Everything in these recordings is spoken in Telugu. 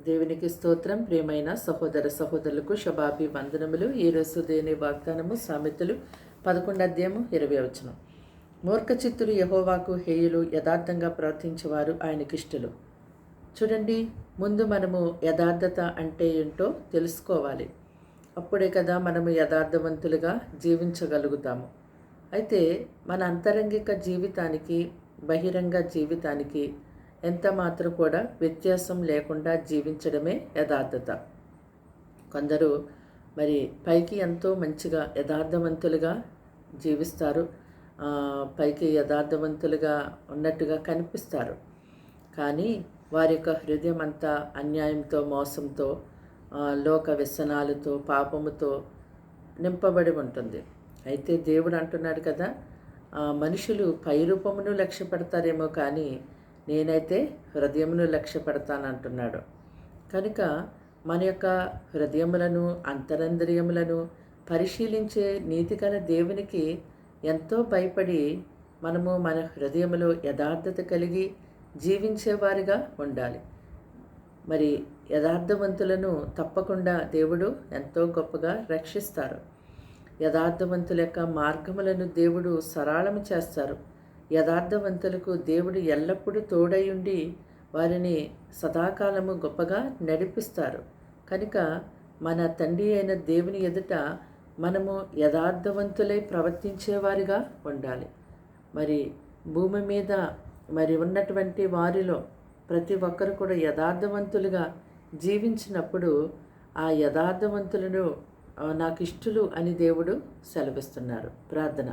దేవునికి స్తోత్రం. ప్రియమైన సహోదర సహోదరులకు శుభాభివందనములు. ఈరోజు దేని వాగ్దానము సామెతలు 11:20. మూర్ఖచిత్తులు యెహోవాకు హేయులు, యథార్థంగా ప్రవర్తించేవారు ఆయనకిష్టులు. చూడండి, ముందు మనము యథార్థత అంటే ఏంటో తెలుసుకోవాలి. అప్పుడే కదా మనము యథార్థవంతులుగా జీవించగలుగుతాము. అయితే మన అంతరంగిక జీవితానికి బహిరంగ జీవితానికి ఎంత మాత్రం కూడా వ్యత్యాసం లేకుండా జీవించడమే యథార్థత. కొందరు మరి పైకి ఎంతో మంచిగా యథార్థవంతులుగా జీవిస్తారు, పైకి యథార్థవంతులుగా ఉన్నట్టుగా కనిపిస్తారు. కానీ వారి యొక్క హృదయం అంతా అన్యాయంతో, మోసంతో, లోక వ్యసనాలతో, పాపముతో నింపబడి ఉంటుంది. అయితే దేవుడు అంటున్నాడు కదా, మనుషులు పై రూపమును లక్ష్య పెడతారేమో కానీ నేనైతే హృదయమును లక్ష్య పెడతానంటున్నాడు. కనుక మన యొక్క హృదయములను, అంతరంద్రియములను పరిశీలించే నీతిగల దేవునికి ఎంతో భయపడి మనము మన హృదయములో యథార్థత కలిగి జీవించేవారిగా ఉండాలి. మరి యథార్థవంతులను తప్పకుండా దేవుడు ఎంతో గొప్పగా రక్షిస్తారు. యథార్థవంతుల యొక్క మార్గములను దేవుడు సరళము చేస్తారు. యథార్థవంతులకు దేవుడు ఎల్లప్పుడూ తోడై ఉండి వారిని సదాకాలము గొప్పగా నడిపిస్తారు. కనుక మన తండ్రి అయిన దేవుని ఎదుట మనము యథార్థవంతులై ప్రవర్తించేవారిగా ఉండాలి. మరి భూమి మీద ఉన్నటువంటి వారిలో ప్రతి ఒక్కరు కూడా యథార్థవంతులుగా జీవించినప్పుడు ఆ యథార్థవంతులను నాకు ఇష్టలు అని దేవుడు సెలవిస్తున్నారు. ప్రార్థన.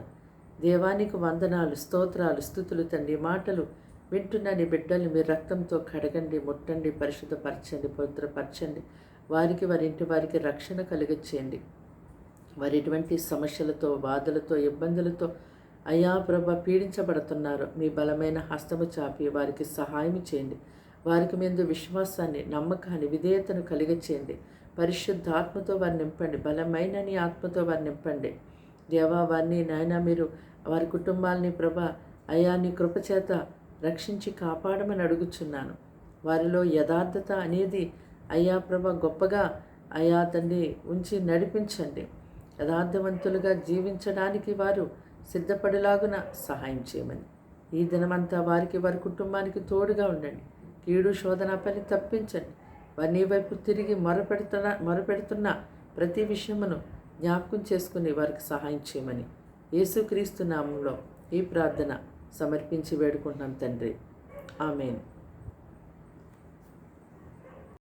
దేవానికి వందనాలు, స్తోత్రాలు, స్తుతులు తండ్రి. మాటలు వింటున్న నీ బిడ్డల్ని మీరు రక్తంతో కడగండి, ముట్టండి, పరిశుద్ధపరచండి, పవిత్రపరచండి. వారికి వారి ఇంటి వారికి రక్షణ కలిగచేయండి. వారి ఎటువంటి సమస్యలతో, బాధలతో, ఇబ్బందులతో అయ్యా ప్రభ పీడించబడుతున్నారు. మీ బలమైన హస్తము చాపి వారికి సహాయం చేయండి. వారికి మీద విశ్వాసాన్ని, నమ్మకాన్ని, విధేయతను కలిగచేయండి. పరిశుద్ధాత్మతో వారిని నింపండి. బలమైన నీ ఆత్మతో వారిని నింపండి. దేవా, వారిని నాయన మీరు వారి కుటుంబాలని ప్రభ అయా నీ కృపచేత రక్షించి కాపాడమని అడుగుచున్నాను. వారిలో యథార్థత అనేది అయ్యా ప్రభ గొప్పగా అయా తండ్రి ఉంచి నడిపించండి. యథార్థవంతులుగా జీవించడానికి వారు సిద్ధపడేలాగున సహాయం చేయమని ఈ దినమంతా వారికి, వారి కుటుంబానికి తోడుగా ఉండండి. కీడు శోధన పని తప్పించండి. వారి నీ వైపు తిరిగి మొరపెడుతున్న ప్రతి విషయమును జ్ఞాపకం చేసుకుని వారికి సహాయం చేయమని యేసుక్రీస్తు నామంలో ఈ ప్రార్థన సమర్పించి వేడుకుంటున్నాం తండ్రి. ఆమేన్.